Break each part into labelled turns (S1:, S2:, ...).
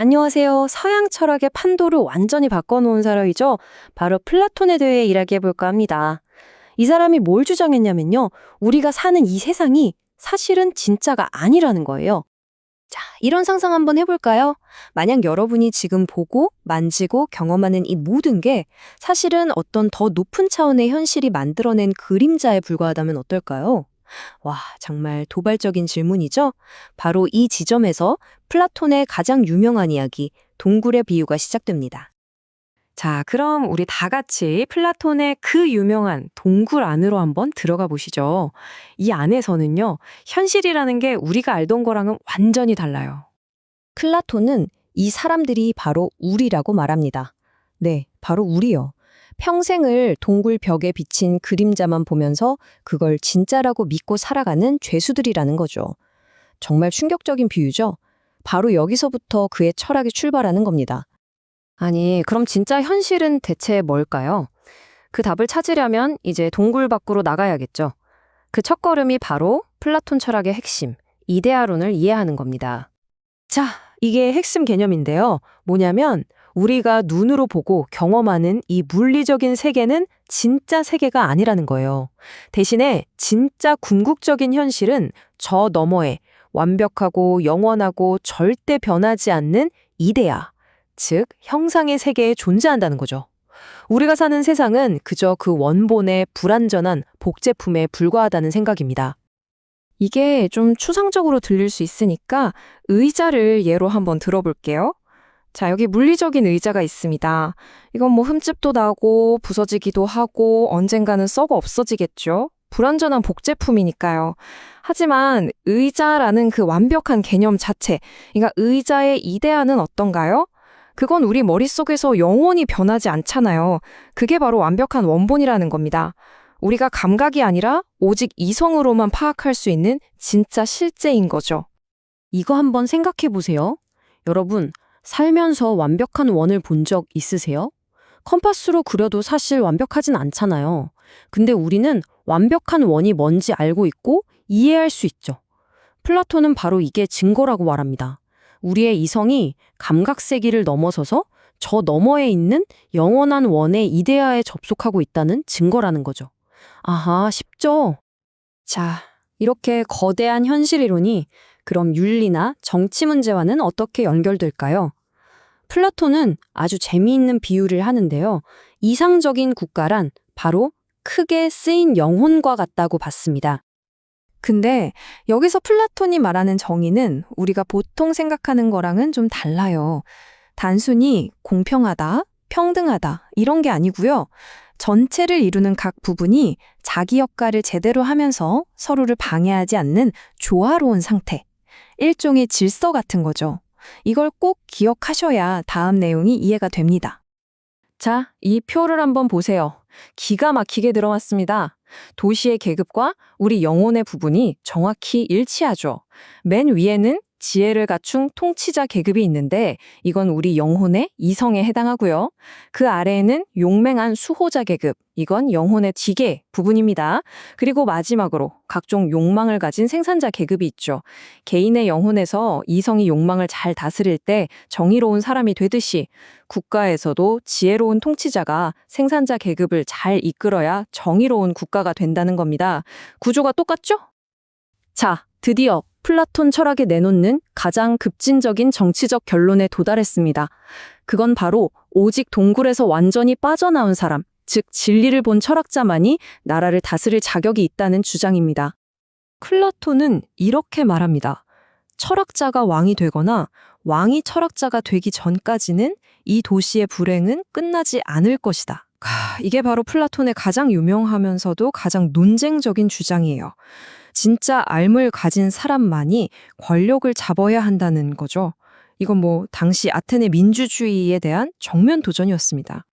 S1: 안녕하세요. 서양 철학의 판도를 완전히 바꿔놓은 사람이죠. 바로 플라톤에 대해 이야기해볼까 합니다. 이 사람이 뭘 주장했냐면요. 우리가 사는 이 세상이 사실은 진짜가 아니라는 거예요. 자, 이런 상상 한번 해볼까요? 만약 여러분이 지금 보고, 만지고, 경험하는 이 모든 게 사실은 어떤 더 높은 차원의 현실이 만들어낸 그림자에 불과하다면 어떨까요? 와, 정말 도발적인 질문이죠? 바로 이 지점에서 플라톤의 가장 유명한 이야기, 동굴의 비유가 시작됩니다. 자, 그럼 우리 다 같이 플라톤의 그 유명한 동굴 안으로 한번 들어가 보시죠. 이 안에서는요, 현실이라는 게 우리가 알던 거랑은 완전히 달라요. 플라톤은 이 사람들이 바로 우리라고 말합니다. 네, 바로 우리요. 평생을 동굴 벽에 비친 그림자만 보면서 그걸 진짜라고 믿고 살아가는 죄수들이라는 거죠. 정말 충격적인 비유죠? 바로 여기서부터 그의 철학이 출발하는 겁니다. 아니, 그럼 진짜 현실은 대체 뭘까요? 그 답을 찾으려면 이제 동굴 밖으로 나가야겠죠. 그 첫걸음이 바로 플라톤 철학의 핵심, 이데아론을 이해하는 겁니다. 자, 이게 핵심 개념인데요. 뭐냐면 우리가 눈으로 보고 경험하는 이 물리적인 세계는 진짜 세계가 아니라는 거예요. 대신에 진짜 궁극적인 현실은 저 너머에 완벽하고 영원하고 절대 변하지 않는 이데아, 즉 형상의 세계에 존재한다는 거죠. 우리가 사는 세상은 그저 그 원본의 불완전한 복제품에 불과하다는 생각입니다. 이게 좀 추상적으로 들릴 수 있으니까 의자를 예로 한번 들어볼게요. 자, 여기 물리적인 의자가 있습니다. 이건 뭐 흠집도 나고 부서지기도 하고 언젠가는 썩어 없어지겠죠. 불완전한 복제품이니까요. 하지만 의자라는 그 완벽한 개념 자체, 그러니까 의자의 이데아는 어떤가요? 그건 우리 머릿속에서 영원히 변하지 않잖아요. 그게 바로 완벽한 원본이라는 겁니다. 우리가 감각이 아니라 오직 이성으로만 파악할 수 있는 진짜 실제인 거죠. 이거 한번 생각해 보세요. 여러분, 살면서 완벽한 원을 본 적 있으세요? 컴파스로 그려도 사실 완벽하진 않잖아요. 근데 우리는 완벽한 원이 뭔지 알고 있고 이해할 수 있죠. 플라톤은 바로 이게 증거라고 말합니다. 우리의 이성이 감각 세기를 넘어서서 저 너머에 있는 영원한 원의 이데아에 접속하고 있다는 증거라는 거죠. 아하, 쉽죠? 자, 이렇게 거대한 현실 이론이 그럼 윤리나 정치 문제와는 어떻게 연결될까요? 플라톤은 아주 재미있는 비유를 하는데요. 이상적인 국가란 바로 크게 쓰인 영혼과 같다고 봤습니다. 근데 여기서 플라톤이 말하는 정의는 우리가 보통 생각하는 거랑은 좀 달라요. 단순히 공평하다, 평등하다 이런 게 아니고요. 전체를 이루는 각 부분이 자기 역할을 제대로 하면서 서로를 방해하지 않는 조화로운 상태. 일종의 질서 같은 거죠. 이걸 꼭 기억하셔야 다음 내용이 이해가 됩니다. 자, 이 표를 한번 보세요. 기가 막히게 들어왔습니다. 도시의 계급과 우리 영혼의 부분이 정확히 일치하죠. 맨 위에는 지혜를 갖춘 통치자 계급이 있는데 이건 우리 영혼의 이성에 해당하고요. 그 아래에는 용맹한 수호자 계급, 이건 영혼의 지계 부분입니다. 그리고 마지막으로 각종 욕망을 가진 생산자 계급이 있죠. 개인의 영혼에서 이성이 욕망을 잘 다스릴 때 정의로운 사람이 되듯이 국가에서도 지혜로운 통치자가 생산자 계급을 잘 이끌어야 정의로운 국가가 된다는 겁니다. 구조가 똑같죠? 자, 드디어 플라톤 철학에 내놓는 가장 급진적인 정치적 결론에 도달했습니다. 그건 바로 오직 동굴에서 완전히 빠져나온 사람, 즉 진리를 본 철학자만이 나라를 다스릴 자격이 있다는 주장입니다. 플라톤은 이렇게 말합니다. 철학자가 왕이 되거나 왕이 철학자가 되기 전까지는 이 도시의 불행은 끝나지 않을 것이다. 이게 바로 플라톤의 가장 유명하면서도 가장 논쟁적인 주장이에요. 진짜 알물 가진 사람만이 권력을 잡아야 한다는 거죠. 이건 뭐 당시 아테네 민주주의에 대한 정면 도전이었습니다.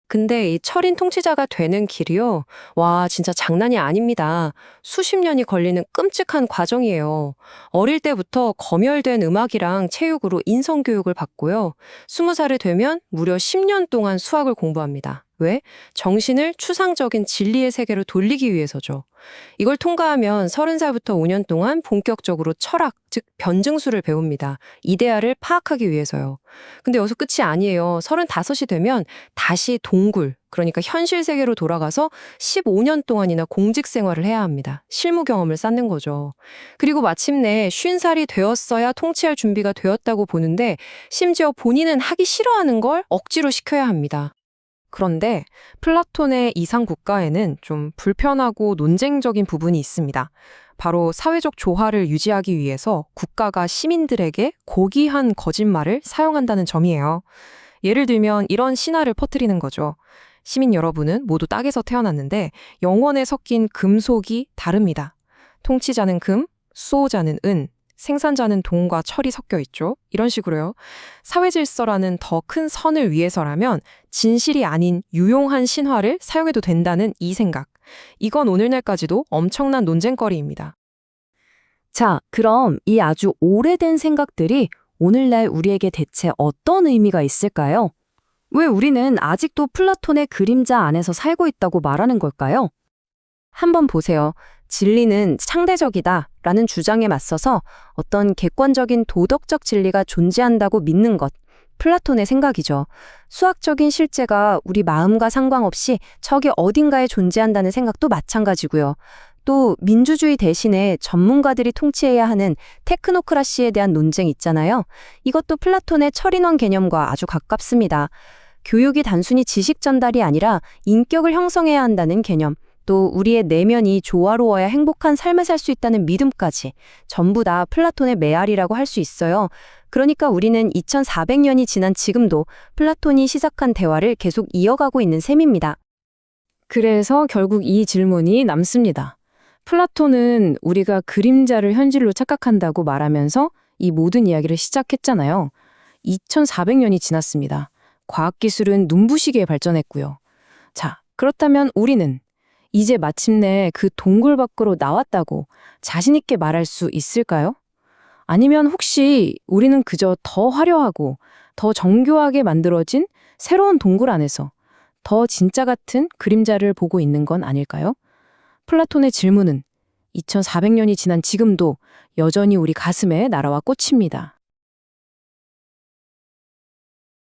S1: 근데 이 철인 통치자가 되는 길이요. 와, 진짜 장난이 아닙니다. 수십 년이 걸리는 끔찍한 과정이에요. 어릴 때부터 검열된 음악이랑 체육으로 인성교육을 받고요. 20살이 되면 무려 10년 동안 수학을 공부합니다. 왜? 정신을 추상적인 진리의 세계로 돌리기 위해서죠. 이걸 통과하면 30살부터 5년 동안 본격적으로 철학, 즉 변증술을 배웁니다. 이데아를 파악하기 위해서요. 근데 여기서 끝이 아니에요. 35이 되면 다시 동굴, 그러니까 현실 세계로 돌아가서 15년 동안이나 공직 생활을 해야 합니다. 실무 경험을 쌓는 거죠. 그리고 마침내 50살이 되었어야 통치할 준비가 되었다고 보는데 심지어 본인은 하기 싫어하는 걸 억지로 시켜야 합니다. 그런데 플라톤의 이상 국가에는 좀 불편하고 논쟁적인 부분이 있습니다. 바로 사회적 조화를 유지하기 위해서 국가가 시민들에게 고귀한 거짓말을 사용한다는 점이에요. 예를 들면 이런 신화를 퍼뜨리는 거죠. 시민 여러분은 모두 땅에서 태어났는데 영원에 섞인 금속이 다릅니다. 통치자는 금, 수호자는 은, 생산자는 동과 철이 섞여 있죠. 이런 식으로요. 사회 질서라는 더 큰 선을 위해서라면 진실이 아닌 유용한 신화를 사용해도 된다는 이 생각. 이건 오늘날까지도 엄청난 논쟁거리입니다.
S2: 자, 그럼 이 아주 오래된 생각들이 오늘날 우리에게 대체 어떤 의미가 있을까요? 왜 우리는 아직도 플라톤의 그림자 안에서 살고 있다고 말하는 걸까요? 한번 보세요. 진리는 상대적이다 라는 주장에 맞서서 어떤 객관적인 도덕적 진리가 존재한다고 믿는 것, 플라톤의 생각이죠. 수학적인 실제가 우리 마음과 상관없이 저기 어딘가에 존재한다는 생각도 마찬가지고요. 또 민주주의 대신에 전문가들이 통치해야 하는 테크노크라시에 대한 논쟁 있잖아요. 이것도 플라톤의 철인원 개념과 아주 가깝습니다. 교육이 단순히 지식 전달이 아니라 인격을 형성해야 한다는 개념, 또 우리의 내면이 조화로워야 행복한 삶을 살 수 있다는 믿음까지 전부 다 플라톤의 메아리라고 할 수 있어요. 그러니까 우리는 2400년이 지난 지금도 플라톤이 시작한 대화를 계속 이어가고 있는 셈입니다.
S1: 그래서 결국 이 질문이 남습니다. 플라톤은 우리가 그림자를 현실로 착각한다고 말하면서 이 모든 이야기를 시작했잖아요. 2400년이 지났습니다. 과학기술은 눈부시게 발전했고요. 자, 그렇다면 우리는 이제 마침내 그 동굴 밖으로 나왔다고 자신 있게 말할 수 있을까요? 아니면 혹시 우리는 그저 더 화려하고 더 정교하게 만들어진 새로운 동굴 안에서 더 진짜 같은 그림자를 보고 있는 건 아닐까요? 플라톤의 질문은 2400년이 지난 지금도 여전히 우리 가슴에 날아와 꽂힙니다.